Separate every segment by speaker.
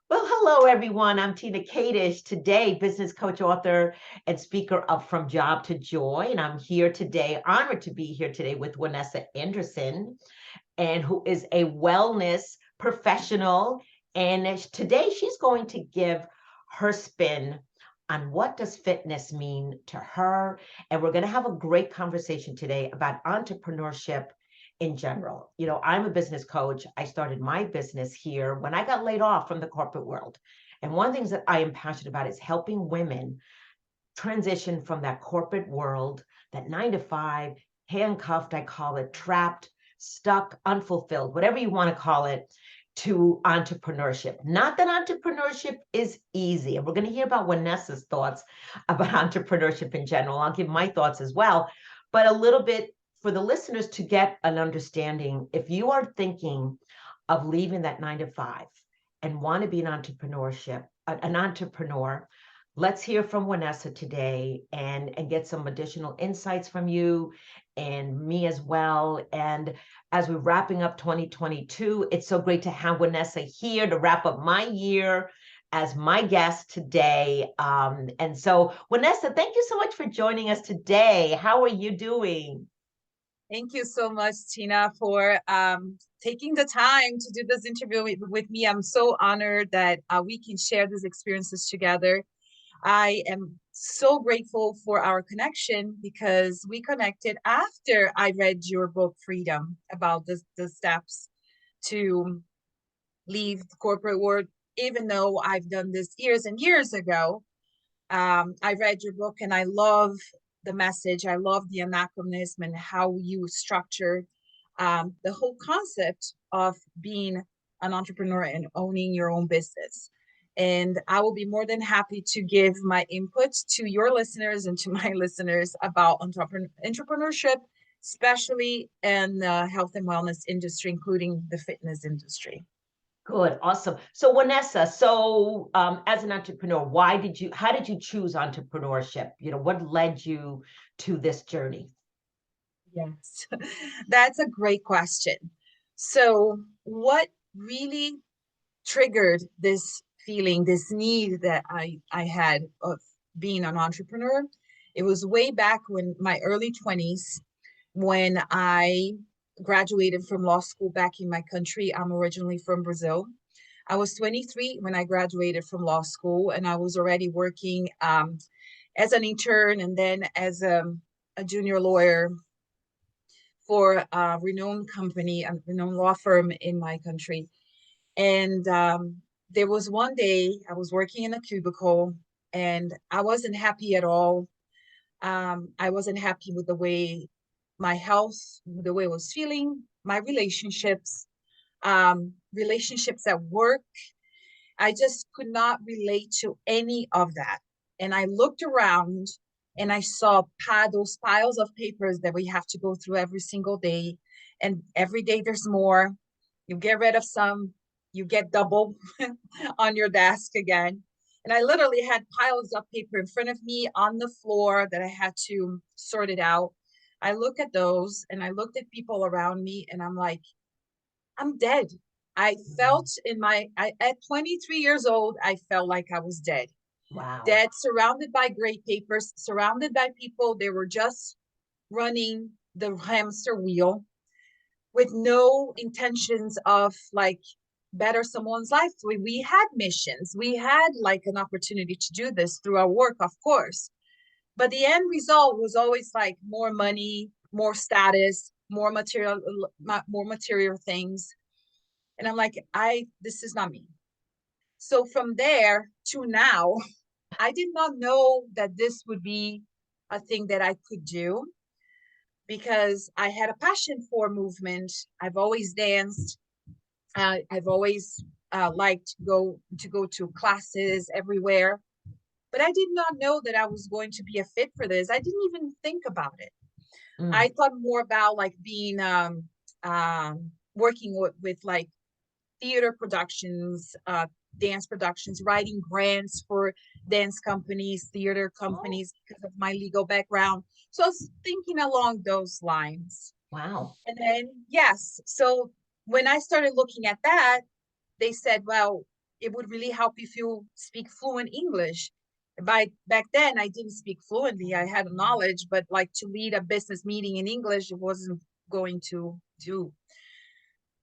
Speaker 1: Well, hello, everyone. I'm Tina Kadish, today business coach, author, and speaker of From Job to Joy. And I'm here today, honored to be here today with Wanessa Anderson, and who is a wellness professional. And today she's going to give her spin on what does fitness mean to her. And we're going to have a great conversation today about entrepreneurship in general. I'm a business coach. I started my business here when I got laid off from the corporate world. And one of the things that I am passionate about is helping women transition from that corporate world, that 9 to 5, handcuffed, I call it, trapped, stuck, unfulfilled, whatever you want to call it, to entrepreneurship. Not that entrepreneurship is easy. And we're going to hear about Wanessa's thoughts about entrepreneurship in general. I'll give my thoughts as well, but a little bit for the listeners to get an understanding. If you are thinking of leaving that 9 to 5 and want to be an entrepreneur, let's hear from Wanessa today and get some additional insights from you and me as well. And as we're wrapping up 2022, it's so great to have Wanessa here to wrap up my year as my guest today. And so, Wanessa, thank you so much for joining us today. How are you doing?
Speaker 2: Thank you so much, Tina, for taking the time to do this interview with me. I'm so honored that we can share these experiences together. I am so grateful for our connection because we connected after I read your book, Freedom, about the steps to leave the corporate world, even though I've done this years and years ago. I read your book and I love the message. I love the anachronism and how you structure the whole concept of being an entrepreneur and owning your own business. And I will be more than happy to give my input to your listeners and to my listeners about entrepreneurship, especially in the health and wellness industry, including the fitness industry.
Speaker 1: Good, awesome. So, Wanessa, as an entrepreneur, how did you choose entrepreneurship? What led you to this journey?
Speaker 2: Yes, that's a great question. So, what really triggered this feeling, this need that I had of being an entrepreneur? It was way back when my early 20s, when I graduated from law school back in my country. I'm originally from Brazil. I was 23 when I graduated from law school, and I was already working as an intern and then as a junior lawyer for a renowned company, a renowned law firm in my country. And there was one day I was working in a cubicle and I wasn't happy at all. I wasn't happy with the way my health, the way I was feeling, my relationships at work. I just could not relate to any of that. And I looked around and I saw those piles of papers that we have to go through every single day. And every day there's more. You get rid of some, you get double on your desk again. And I literally had piles of paper in front of me on the floor that I had to sort it out. I look at those and I looked at people around me and I'm like, I'm dead. I felt at 23 years old, I felt like I was dead.
Speaker 1: Wow.
Speaker 2: Dead, surrounded by gray papers, surrounded by people. They were just running the hamster wheel with no intentions of like better someone's life. We had missions. We had like an opportunity to do this through our work, of course. But the end result was always like more money, more status, more material things. And I'm like, this is not me. So from there to now, I did not know that this would be a thing that I could do because I had a passion for movement. I've always danced. I've always liked to go to classes everywhere, but I did not know that I was going to be a fit for this. I didn't even think about it.
Speaker 1: Mm.
Speaker 2: I thought more about like being working with like theater productions, dance productions, writing grants for dance companies, theater
Speaker 1: Oh,
Speaker 2: companies because of my legal background. So I was thinking along those lines.
Speaker 1: wow.
Speaker 2: And then, yes, so when I started looking at that, they said, well, it would really help if you speak fluent English. Back then, I didn't speak fluently. I had knowledge, but like to lead a business meeting in English, it wasn't going to do.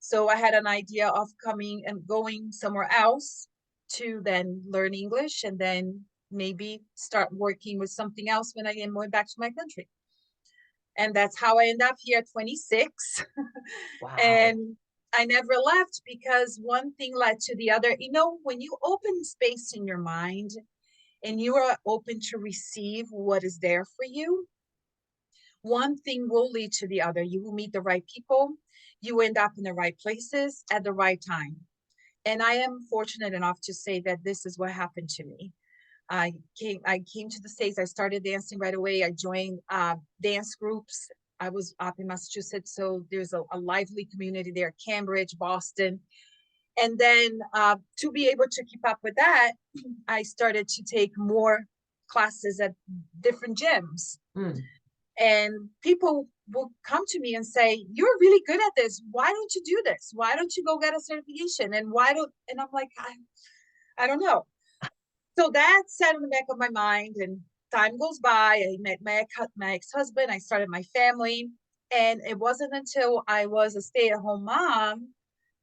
Speaker 2: So I had an idea of coming and going somewhere else to then learn English and then maybe start working with something else when I am going back to my country. And that's how I end up here at 26.
Speaker 1: Wow.
Speaker 2: And I never left because one thing led to the other. You know, when you open space in your mind and you are open to receive what is there for you, one thing will lead to the other. You will meet the right people. You end up in the right places at the right time. And I am fortunate enough to say that this is what happened to me. I came to the States. I started dancing right away. I joined dance groups. I was up in Massachusetts, so there's a lively community there, Cambridge, Boston. And then to be able to keep up with that, I started to take more classes at different gyms.
Speaker 1: Mm.
Speaker 2: And people will come to me and say, "You're really good at this. Why don't you do this? Why don't you go get a certification?" And I'm like, I don't know. So that sat in the back of my mind, and time goes by. I met my ex-husband. I started my family. And it wasn't until I was a stay-at-home mom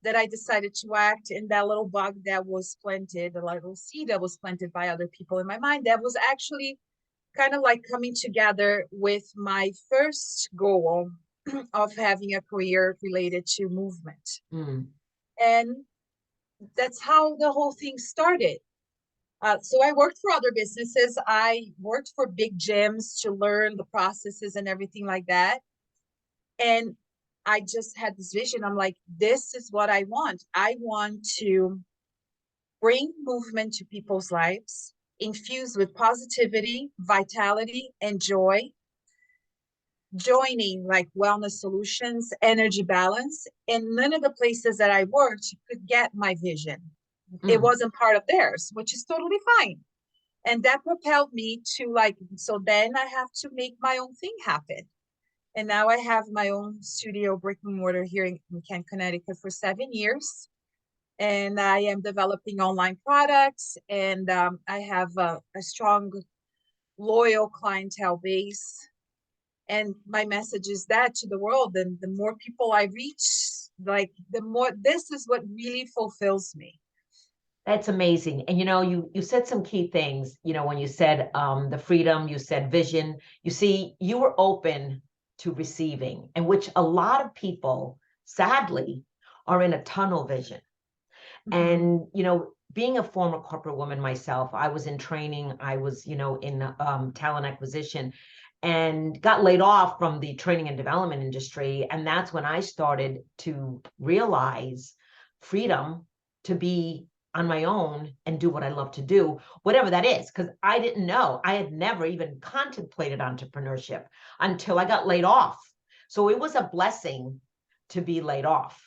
Speaker 2: that I decided to act in that little bug that was planted, the little seed that was planted by other people in my mind that was actually kind of like coming together with my first goal of having a career related to movement.
Speaker 1: Mm.
Speaker 2: And that's how the whole thing started. So I worked for other businesses. I worked for big gyms to learn the processes and everything like that. And I just had this vision. I'm like, this is what I want. I want to bring movement to people's lives, infused with positivity, vitality, and joy, joining like wellness solutions, energy balance, and none of the places that I worked could get my vision. It
Speaker 1: Mm.
Speaker 2: wasn't part of theirs, which is totally fine. And that propelled me to like, so then I have to make my own thing happen. And now I have my own studio, brick and mortar here in Kent, Connecticut for 7 years. And I am developing online products, and I have a strong, loyal clientele base. And my message is that to the world, and the more people I reach, like the more, this is what really fulfills me.
Speaker 1: That's amazing. And you said some key things, when you said the freedom, you said vision. You see, you were open to receiving, and which a lot of people, sadly, are in a tunnel vision.
Speaker 2: Mhm.
Speaker 1: And, being a former corporate woman myself, I was in training, I was, in talent acquisition and got laid off from the training and development industry. And that's when I started to realize freedom to be on my own and do what I love to do, whatever that is. Because I didn't know, I had never even contemplated entrepreneurship until I got laid off. So it was a blessing to be laid off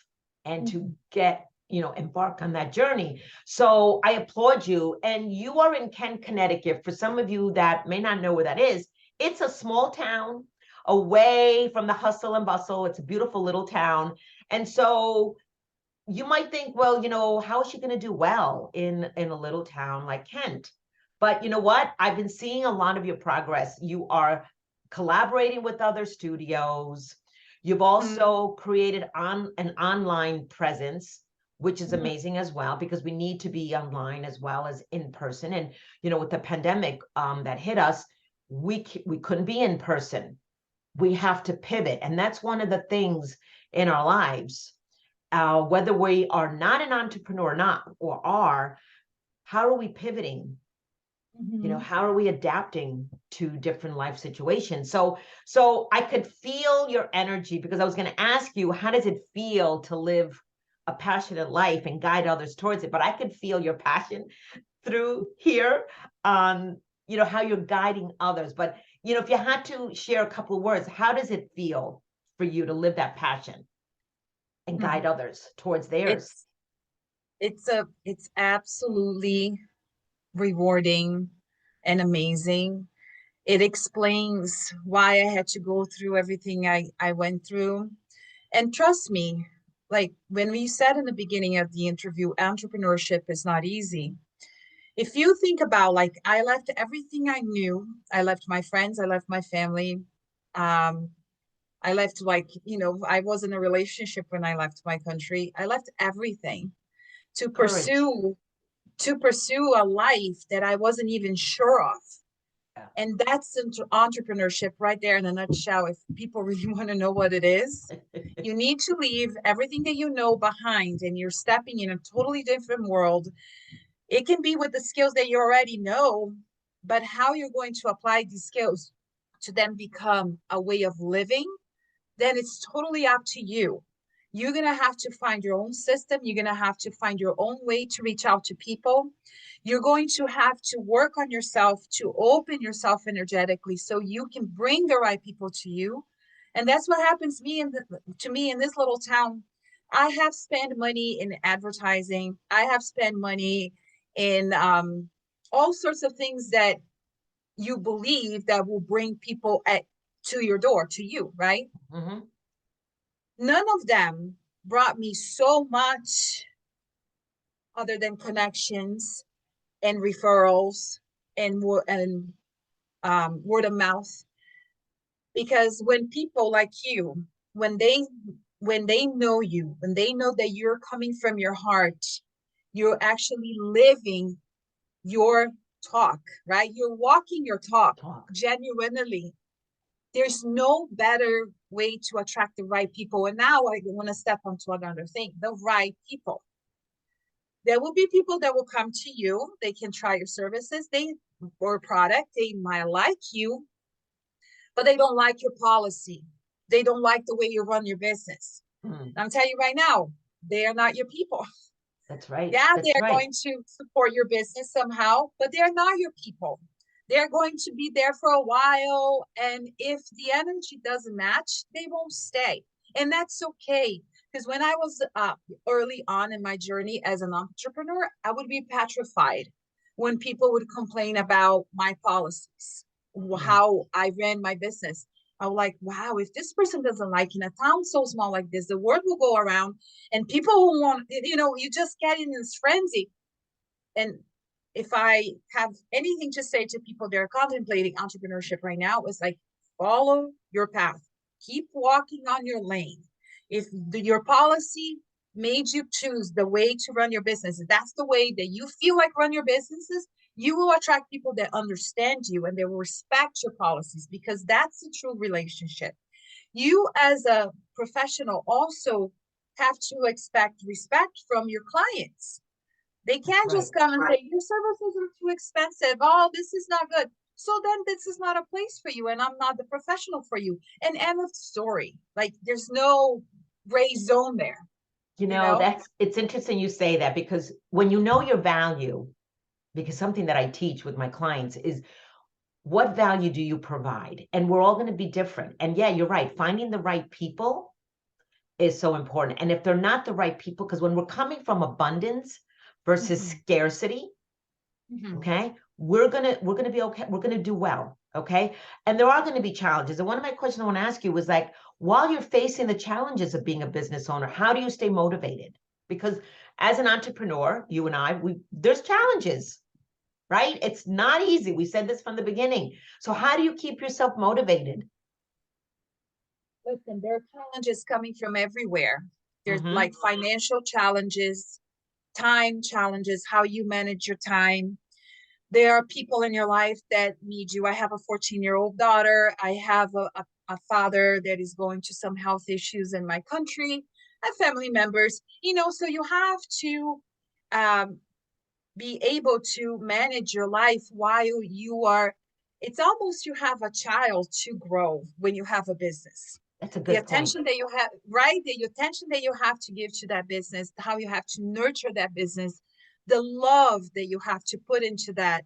Speaker 1: and to
Speaker 2: Mhm.
Speaker 1: get embark on that journey. So I applaud you. And you are in Kent, Connecticut. For some of you that may not know where that is, it's a small town away from the hustle and bustle. It's a beautiful little town. And so you might think, well, how is she going to do well in a little town like Kent? But you know what? I've been seeing a lot of your progress. You are collaborating with other studios. You've
Speaker 2: Mhm.
Speaker 1: also created an online presence, which is
Speaker 2: Mhm.
Speaker 1: amazing as well, because we need to be online as well as in person. And with the pandemic that hit us, we couldn't be in person. We have to pivot, and that's one of the things in our lives, whether we are not an entrepreneur or not, or are, how are we pivoting?
Speaker 2: Mhm.
Speaker 1: How are we adapting to different life situations? So I could feel your energy, because I was going to ask you, how does it feel to live a passionate life and guide others towards it? But I could feel your passion through here on, how you're guiding others. But, if you had to share a couple of words, how does it feel for you to live that passion and guide
Speaker 2: Mhm.
Speaker 1: others towards theirs?
Speaker 2: It's it's absolutely rewarding and amazing. It explains why I had to go through everything I went through. And trust me, like when we said in the beginning of the interview, entrepreneurship is not easy. If you think about, like, I left everything I knew. I left my friends, I left my family. Um, I left, like, I was in a relationship when I left my country. I left everything to
Speaker 1: Courage.
Speaker 2: pursue a life that I wasn't even sure of.
Speaker 1: Yeah.
Speaker 2: And that's entrepreneurship right there in a nutshell. If people really want to know what it is, you need to leave everything that you know behind and you're stepping in a totally different world. It can be with the skills that you already know, but how you're going to apply these skills to then become a way of living, then it's totally up to you. You're going to have to find your own system. You're going to have to find your own way to reach out to people. You're going to have to work on yourself to open yourself energetically so you can bring the right people to you. And that's what happens to me in this little town. I have spent money in advertising. I have spent money in all sorts of things that you believe that will bring people to your door, to you, right?
Speaker 1: Hmm.
Speaker 2: None of them brought me so much other than connections and referrals and word of mouth. Because when people like you, when they when they know you, when they know that you're coming from your heart, you're actually living your talk, right? You're walking your talk
Speaker 1: Talk.
Speaker 2: genuinely. There's no better way to attract the right people. And now I want to step onto another thing, the right people. There will be people that will come to you. They can try your services, or product. They might like you, but they don't like your policy. They don't like the way you run your business.
Speaker 1: Mm,
Speaker 2: And I'm telling you right now, they are not your people.
Speaker 1: that's right.
Speaker 2: Yeah,
Speaker 1: That's
Speaker 2: they're
Speaker 1: right.
Speaker 2: going to support your business somehow, but they're not your people. They're going to be there for a while. And if the energy doesn't match, they won't stay. And that's okay. Because when I was early on in my journey as an entrepreneur, I would be petrified when people would complain about my policies,
Speaker 1: Mm,
Speaker 2: how I ran my business. I was like, wow, if this person doesn't like in a town so small like this, the word will go around and people who want, you just get in this frenzy. And if I have anything to say to people that are contemplating entrepreneurship right now, it's like, follow your path, keep walking on your lane. If your policy made you choose the way to run your business, that's the way that you feel like run your businesses, you will attract people that understand you and they will respect your policies, because that's a true relationship. You as a professional also have to expect respect from your clients. They
Speaker 1: that's
Speaker 2: can't
Speaker 1: right.
Speaker 2: just come and say, your services are too expensive. Oh, this is not good. So then this is not a place for you, and I'm not the professional for you. And end of story. Like, there's no gray zone there, you know?
Speaker 1: It's interesting you say that, because when you know your value, because something that I teach with my clients is, what value do you provide? And we're all going to be different. And yeah, you're right. Finding the right people is so important. And if they're not the right people, because when we're coming from abundance versus
Speaker 2: Mhm.
Speaker 1: scarcity,
Speaker 2: Mhm.
Speaker 1: okay, we're gonna be okay. We're gonna do well. Okay. And there are going to be challenges. And one of my questions I want to ask you was, like, while you're facing the challenges of being a business owner, how do you stay motivated? Because as an entrepreneur, you and I, there's challenges, right? It's not easy. We said this from the beginning. So how do you keep yourself motivated?
Speaker 2: Listen, there are challenges coming from everywhere. There's
Speaker 1: Mm-hmm.
Speaker 2: like financial challenges, time challenges, how you manage your time. There are people in your life that need you. I have a 14-year-old daughter. I have a father that is going to some health issues in my country. I have family members, so you have to um, be able to manage your life while you are, it's almost you have a child to grow when you have a business.
Speaker 1: That's a
Speaker 2: The
Speaker 1: good point.
Speaker 2: attention that you have, right? The attention that you have to give to that business, how you have to nurture that business, the love that you have to put into that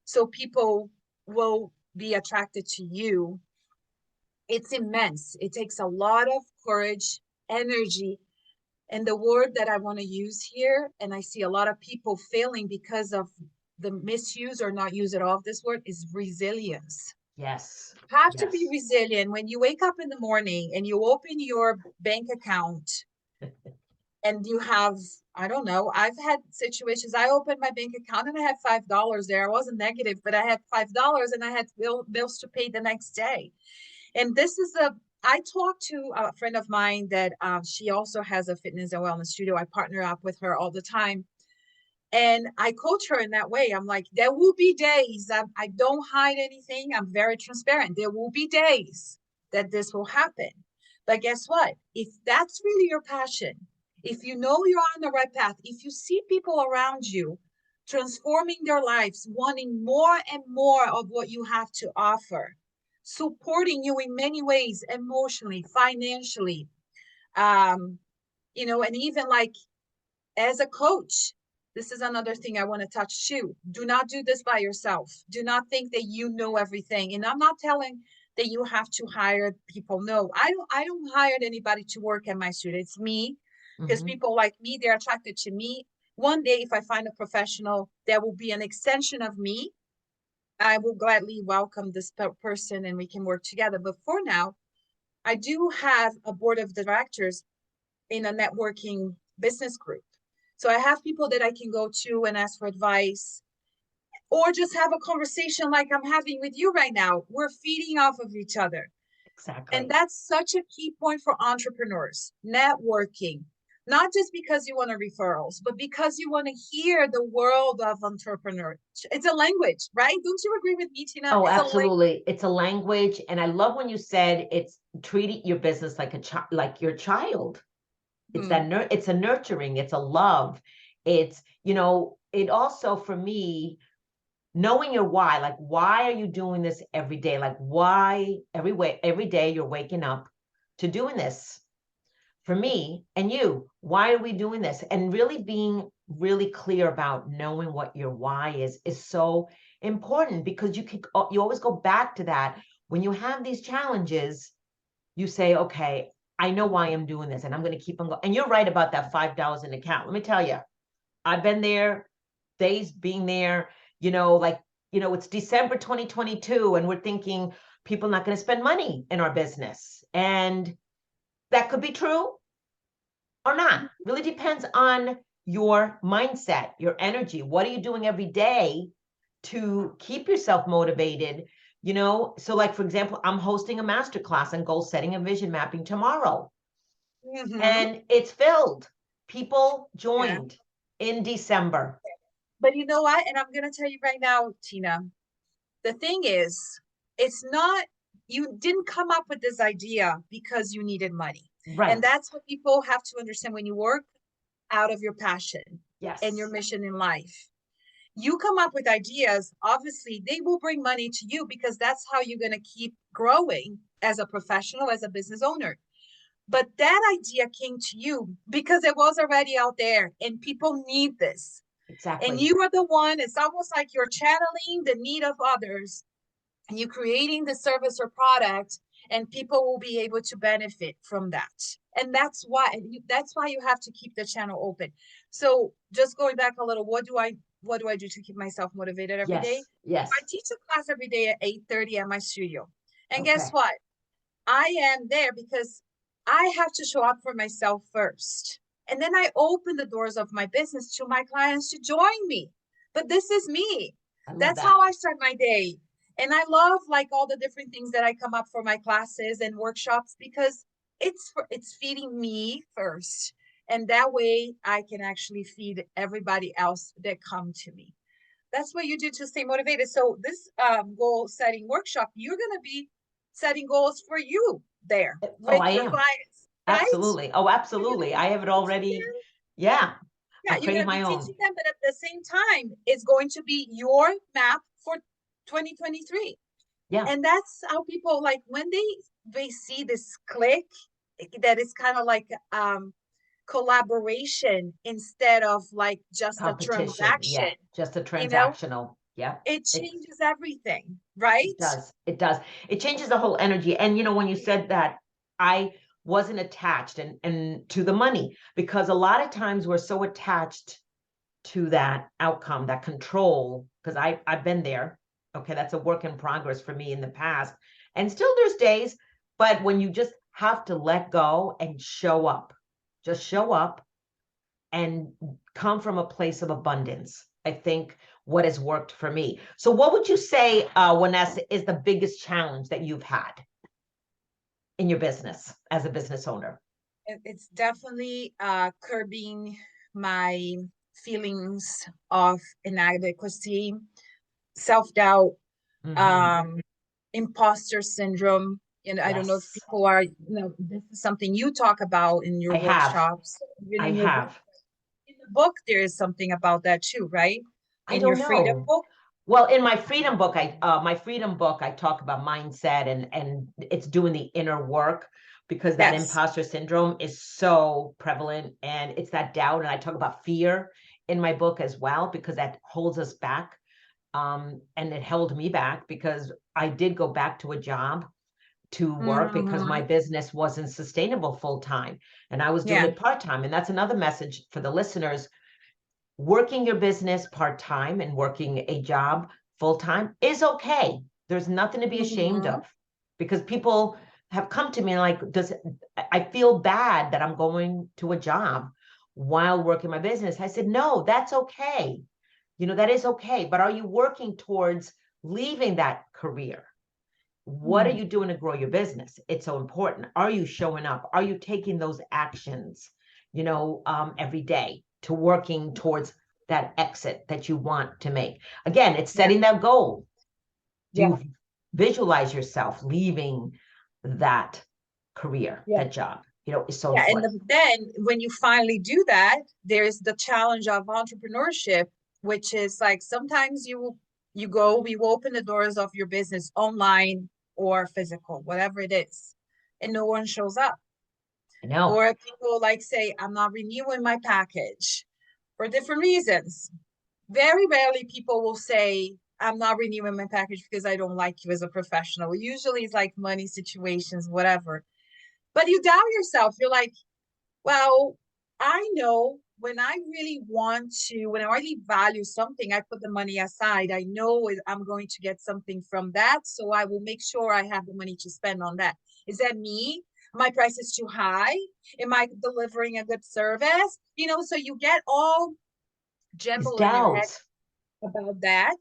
Speaker 2: so people will be attracted to you. It's immense. It takes a lot of courage, energy, and the word that I want to use here, and I see a lot of people failing because of the misuse or not use at all of this word, is resilience.
Speaker 1: Yes.
Speaker 2: You have to be
Speaker 1: Yes.
Speaker 2: resilient when you wake up in the morning and you open your bank account. and you have, I don't know, I've had situations. I opened my bank account and I had $5 there. I wasn't negative, but I had $5 and I had bills to pay the next day. And this is I talked to a friend of mine that she also has a fitness and wellness studio. I partner up with her all the time. And I coach her in that way. I'm like, there will be days, I don't hide anything. I'm very transparent. There will be days that this will happen. But guess what? If that's really your passion, if you know you're on the right path, if you see people around you transforming their lives, wanting more and more of what you have to offer, supporting you in many ways, emotionally, financially, um, and even like as a coach, this is another thing I want to touch too. Do not do this by yourself. Do not think that you know everything. And I'm not telling that you have to hire people. No, I don't hire anybody to work at my studio. It's me, because
Speaker 1: Mm-hmm.
Speaker 2: people like me, they're attracted to me. One day, if I find a professional that will be an extension of me, I will gladly welcome this person and we can work together. But for now, I do have a board of directors in a networking business group. So I have people that I can go to and ask for advice or just have a conversation like I'm having with you right now. We're feeding off of each other. And
Speaker 1: Exactly.
Speaker 2: that's such a key point for entrepreneurs, networking, not just because you want to referrals, but because you want to hear the world of entrepreneurs. It's a language, right? Don't you agree with me, Tina?
Speaker 1: Oh,
Speaker 2: It's a language.
Speaker 1: absolutely. It's a language. And I love when you said it's treating your business like a child, like your child. It's
Speaker 2: Hmm.
Speaker 1: it's a nurturing, it's a love. It's, it also for me, knowing your why, like why are you doing this every day? Like why every day you're waking up to doing this? For me and you, why are we doing this? And really being really clear about knowing what your why is so important, because you always go back to that when you have these challenges. You say, okay, I know why I'm doing this and I'm going to keep on going. And you're right about that $5 in the account. Let me tell you, I've been there, days being there, like, it's December 2022 and we're thinking people are not going to spend money in our business. And that could be true or not. Really depends on your mindset, your energy. What are you doing every day to keep yourself motivated? So like, for example, I'm hosting a masterclass on goal setting and vision mapping tomorrow,
Speaker 2: Mm-hmm.
Speaker 1: and it's filled. People
Speaker 2: Yeah.
Speaker 1: joined in December.
Speaker 2: But you know what? And I'm going to tell you right now, Tina, the thing is, it's not, you didn't come up with this idea because you needed money. And
Speaker 1: Right.
Speaker 2: that's what people have to understand when you work out of your passion and your
Speaker 1: Yes.
Speaker 2: mission in life. You come up with ideas, obviously, they will bring money to you because that's how you're going to keep growing as a professional, as a business owner. But that idea came to you because it was already out there and people need this. And
Speaker 1: Exactly.
Speaker 2: you are the one, it's almost like you're channeling the need of others and you're creating the service or product, and people will be able to benefit from that. And that's why you have to keep the channel open. So just going back a little, what do I do to keep myself motivated every day?
Speaker 1: Yes.
Speaker 2: I
Speaker 1: Yes.
Speaker 2: teach a class every day at 8:30 at my studio. And guess
Speaker 1: Okay.
Speaker 2: what? I am there because I have to show up for myself first. And then I open the doors of my business to my clients to join me. But this is me.
Speaker 1: I love
Speaker 2: That's
Speaker 1: that.
Speaker 2: how I start my day. And I love like all the different things that I come up for my classes and workshops because it's feeding me first. And that way I can actually feed everybody else that come to me. That's what you do to stay motivated. So this goal setting workshop, you're going to be setting goals for you there
Speaker 1: Oh,
Speaker 2: with
Speaker 1: I
Speaker 2: your
Speaker 1: am.
Speaker 2: clients, right?
Speaker 1: Absolutely. Oh,
Speaker 2: You're going to
Speaker 1: absolutely.
Speaker 2: be
Speaker 1: I have it
Speaker 2: teaching
Speaker 1: already.
Speaker 2: them.
Speaker 1: Yeah.
Speaker 2: Yeah,
Speaker 1: I'm
Speaker 2: you're going
Speaker 1: creating
Speaker 2: to be
Speaker 1: my own.
Speaker 2: teaching them, but at the same time, it's going to be your map for 2023.
Speaker 1: Yeah.
Speaker 2: And that's how people like when they see this click that is kind of like collaboration instead of like just a
Speaker 1: Competition.
Speaker 2: transaction,
Speaker 1: Yeah. Just a
Speaker 2: you know,
Speaker 1: transactional. Yeah.
Speaker 2: it
Speaker 1: It's
Speaker 2: changes everything,
Speaker 1: It
Speaker 2: right?
Speaker 1: does. It does. It changes the whole energy. And when you said that, I wasn't attached and to the money, because a lot of times we're so attached to that outcome, that control, because I've been there. Okay, that's a work in progress for me in the past. And still there's days, but when you just have to let go and show up, just show up. and come from a place of abundance. I think what has worked for me. So what would you say, Wanessa, is the biggest challenge that you've had in your business as a business owner?
Speaker 2: It's definitely curbing my feelings of inadequacy, self-doubt,
Speaker 1: Mm-hmm.
Speaker 2: um, imposter syndrome. And I don't know if
Speaker 1: Yes,
Speaker 2: people are, this is something you talk about in your
Speaker 1: I have.
Speaker 2: workshops, even
Speaker 1: I
Speaker 2: in your book.
Speaker 1: have.
Speaker 2: In the book, there is something about that too, right?
Speaker 1: I
Speaker 2: In your
Speaker 1: don't
Speaker 2: freedom
Speaker 1: know.
Speaker 2: book.
Speaker 1: Well, in my freedom book, I talk about mindset and it's doing the inner work because that
Speaker 2: Yes.
Speaker 1: imposter syndrome is so prevalent and it's that doubt. And I talk about fear in my book as well because that holds us back. And it held me back because I did go back to a job to work because my
Speaker 2: Hmm.
Speaker 1: business wasn't sustainable full time and I was doing
Speaker 2: Yeah.
Speaker 1: it part time. And that's another message for the listeners. Working your business part-time and working a job full-time is okay. There's nothing to be ashamed
Speaker 2: Hmm.
Speaker 1: of because people have come to me like, I feel bad that I'm going to a job while working my business. I said, no, that's okay. That is okay. But are you working towards leaving that career? What are you doing to grow your business? It's so important. Are you showing up? Are you taking those actions, every day to working towards that exit that you want to make? Again, it's
Speaker 2: Yeah.
Speaker 1: setting that goal. Do
Speaker 2: Yeah.
Speaker 1: you visualize yourself leaving that career,
Speaker 2: Yeah.
Speaker 1: that job? Is so
Speaker 2: Yeah. And
Speaker 1: important.
Speaker 2: then when you finally do that, there's the challenge of entrepreneurship, which is like sometimes we will open the doors of your business online or physical, whatever it is, and no one shows up.
Speaker 1: I know.
Speaker 2: Or people like say, I'm not renewing my package for different reasons. Very rarely people will say, I'm not renewing my package because I don't like you as a professional. Usually it's like money situations, whatever. But you doubt yourself. You're like, well, I know when I really value something, I put the money aside. I know I'm going to get something from that. So I will make sure I have the money to spend on that. Is that me? My price is too high. Am I delivering a good service? So you get all
Speaker 1: It's
Speaker 2: jumble in your head
Speaker 1: doubts.
Speaker 2: about that.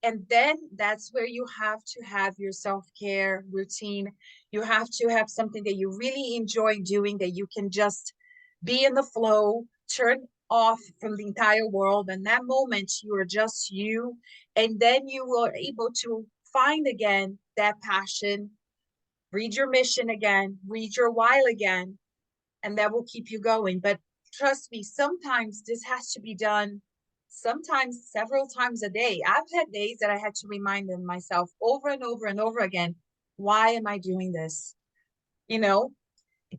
Speaker 2: And then that's where you have to have your self-care routine. You have to have something that you really enjoy doing, that you can just be in the flow, turn off from the entire world. And that moment, you are just you. And then you are able to find again that passion, read your mission again, read your why again, and that will keep you going. But trust me, sometimes this has to be done sometimes several times a day. I've had days that I had to remind myself over and over and over again, why am I doing this? You know?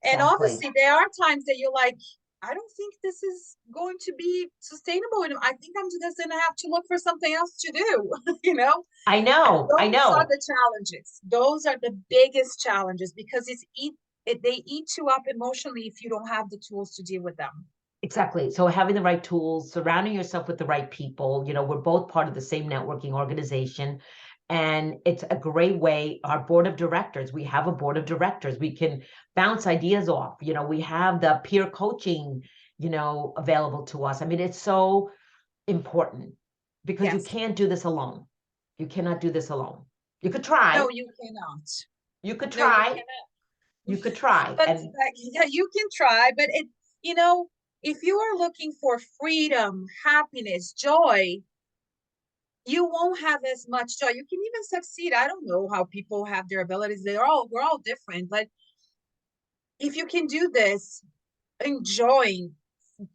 Speaker 2: And
Speaker 1: Exactly.
Speaker 2: obviously there are times that you're like, I don't think this is going to be sustainable. And I think I'm just gonna have to look for something else to do, you know?
Speaker 1: I
Speaker 2: And
Speaker 1: know. I
Speaker 2: those are
Speaker 1: know.
Speaker 2: the challenges. Those are the biggest challenges because they eat you up emotionally if you don't have the tools to deal with them.
Speaker 1: Exactly. So having the right tools, surrounding yourself with the right people, we're both part of the same networking organization. And it's a great way. Our board of directors, we have a board of directors. We can bounce ideas off. We have the peer coaching, available to us. I mean, it's so important because you
Speaker 2: Yes.
Speaker 1: can't do this alone. You cannot do this alone. You could try.
Speaker 2: No, you cannot.
Speaker 1: You could
Speaker 2: No, you
Speaker 1: try.
Speaker 2: cannot.
Speaker 1: You could try.
Speaker 2: But
Speaker 1: And
Speaker 2: yeah, you can try, but you know, if you are looking for freedom, happiness, joy, you won't have as much joy. You can even succeed. I don't know how people have their abilities. We're all different, but if you can do this, enjoying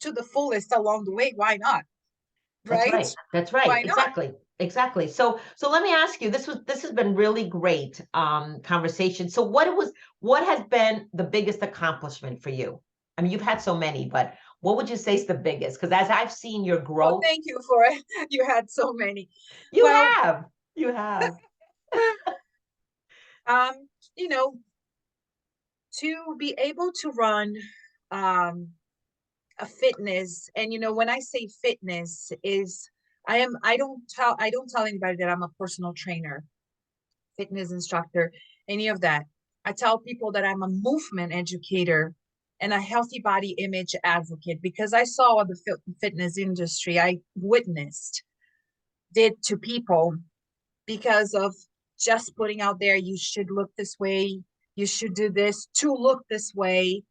Speaker 2: to the fullest along the way, why not?
Speaker 1: that's
Speaker 2: Right?
Speaker 1: right. That's right.
Speaker 2: Why not?
Speaker 1: Exactly. Exactly. So let me ask you, this has been really great conversation. So what has been the biggest accomplishment for you? I mean, you've had so many, but what would you say is the biggest? Because as I've seen your
Speaker 2: Well,
Speaker 1: growth,
Speaker 2: thank you for it. You had so many.
Speaker 1: you
Speaker 2: Well,
Speaker 1: have. You have.
Speaker 2: um, you know, to be able to run um a fitness, and when I say fitness is I don't tell anybody that I'm a personal trainer, fitness instructor, any of that. I tell people that I'm a movement educator and a healthy body image advocate, because I saw what the fitness industry I witnessed did to people because of just putting out there, you should look this way, you should do this to look this way.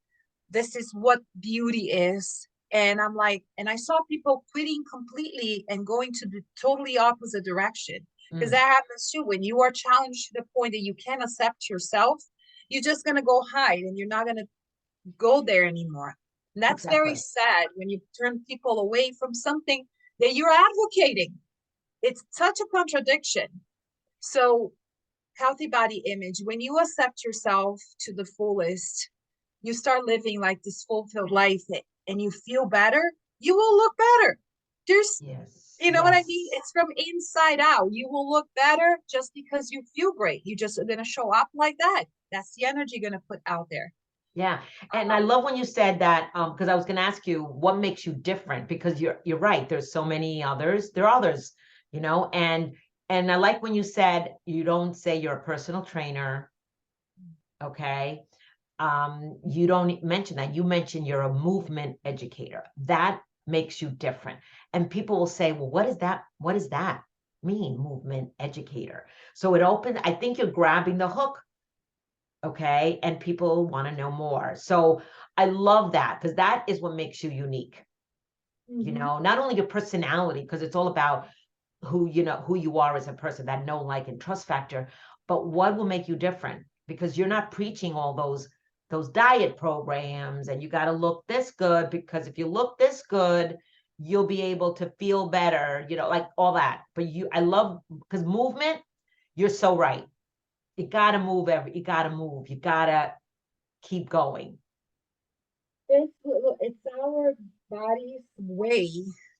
Speaker 2: This is what beauty is. And I'm like, and I saw people quitting completely and going to the totally opposite direction. Because
Speaker 1: Mm,
Speaker 2: that happens too. When you are challenged to the point that you can't accept yourself, you're just going to go hide and you're not going to go there anymore. And that's very
Speaker 1: exactly.
Speaker 2: sad when you turn people away from something that you're advocating. It's such a contradiction. So, healthy body image, when you accept yourself to the fullest, you start living like this fulfilled life and you feel better, you will look better. There's,
Speaker 1: Yes,
Speaker 2: you know what I mean?
Speaker 1: yes.
Speaker 2: It's from inside out. You will look better just because you feel great. You just are going to show up like that. That's the energy you're going to put out there.
Speaker 1: Yeah. And I love when you said that, because I was going to ask you what makes you different, because you're right. There's so many others. There are others, and I like when you said you don't say you're a personal trainer, okay? You don't mention that. You mention you're a movement educator. That makes you different. And people will say, well, what is that? What does that mean, movement educator? So it opens, I think you're grabbing the hook, okay? And people want to know more. So I love that, because that is what makes you unique.
Speaker 2: Mm-hmm.
Speaker 1: Not only your personality, because it's all about who you are as a person, that know, like, and trust factor, but what will make you different, because you're not preaching all those diet programs and you got to look this good, because if you look this good, you'll be able to feel better, like all that. But I love, because movement, you're so right. You got to move you got to move, you got to keep going.
Speaker 2: It's our body's way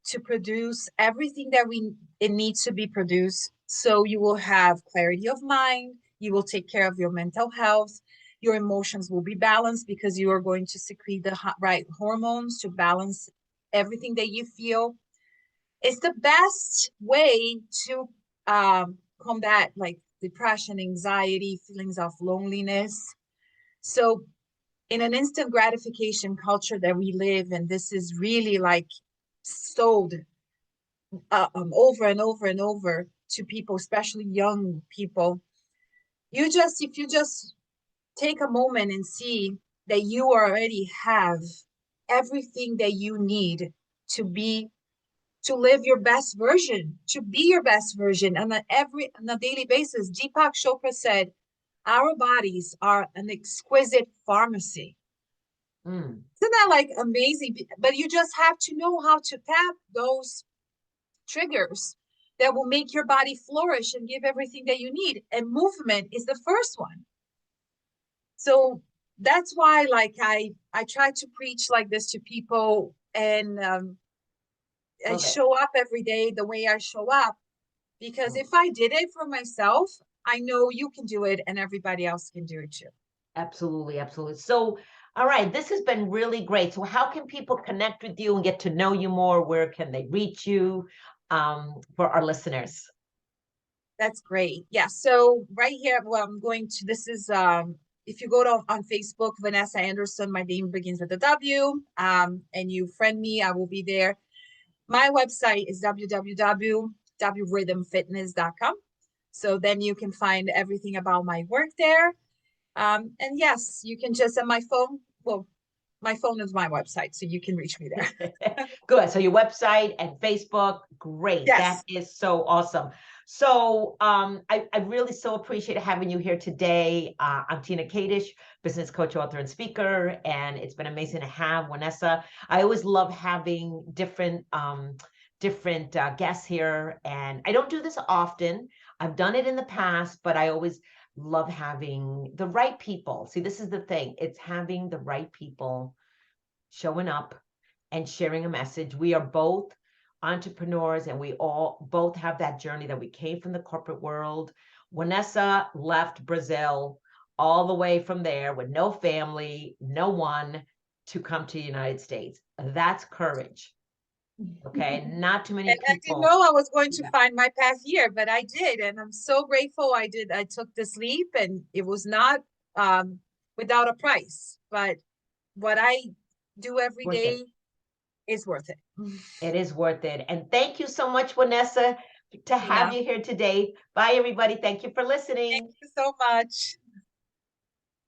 Speaker 2: to produce everything that it needs to be produced. So you will have clarity of mind, you will take care of your mental health, your emotions will be balanced because you are going to secrete the right hormones to balance everything that you feel. It's the best way to combat like depression, anxiety, feelings of loneliness. So in an instant gratification culture that we live in, this is really like sold over and over and over to people, especially young people. If you just take a moment and see that you already have everything that you need to be to live your best version, to be your best version, and on a daily basis. Deepak Chopra said, "Our bodies are an exquisite pharmacy."
Speaker 1: Mm.
Speaker 2: Isn't that like amazing? But you just have to know how to tap those triggers that will make your body flourish and give everything that you need. And movement is the first one. So that's why, like, I try to preach like this to people, and I
Speaker 1: Love it.
Speaker 2: show up every day the way I show up, because if I did it for myself, I know you can do it, and everybody else can do it too.
Speaker 1: Absolutely, absolutely. So, all right, this has been really great. So, how can people connect with you and get to know you more? Where can they reach you, for our listeners?
Speaker 2: That's great. Yeah. So right here, well, I'm going to, this is, if you go to on Facebook, Wanessa Anderson, my name begins with a W, and you friend me, I will be there. My website is www.wrhythmfitness.com. So then you can find everything about my work there. And yes, you can just on my phone. Well, my phone is my website, so you can reach me there.
Speaker 1: Good. So your website and Facebook, great. That
Speaker 2: Yes.
Speaker 1: is so awesome. So I really so appreciate having you here today. I'm Tina Kadish, business coach, author, and speaker, and it's been amazing to have Wanessa. I always love having different guests here, and I don't do this often. I've done it in the past, but I always love having the right people. See, this is the thing. It's having the right people showing up and sharing a message. We are both entrepreneurs, and we all both have that journey that we came from the corporate world. Wanessa left Brazil all the way from there with no family, no one, to come to the United States. That's courage. Okay. Not too many
Speaker 2: And I didn't
Speaker 1: people.
Speaker 2: know I was going to
Speaker 1: Yeah.
Speaker 2: find my path here, but I did. And I'm so grateful I did. I took this leap, and it was not without a price. But what I do every
Speaker 1: Worth it.
Speaker 2: day is worth it.
Speaker 1: It is worth it. And thank you so much, Wanessa, to have
Speaker 2: Tina,
Speaker 1: you here today. Bye, everybody. Thank you for
Speaker 2: thank
Speaker 1: listening.
Speaker 2: you so much.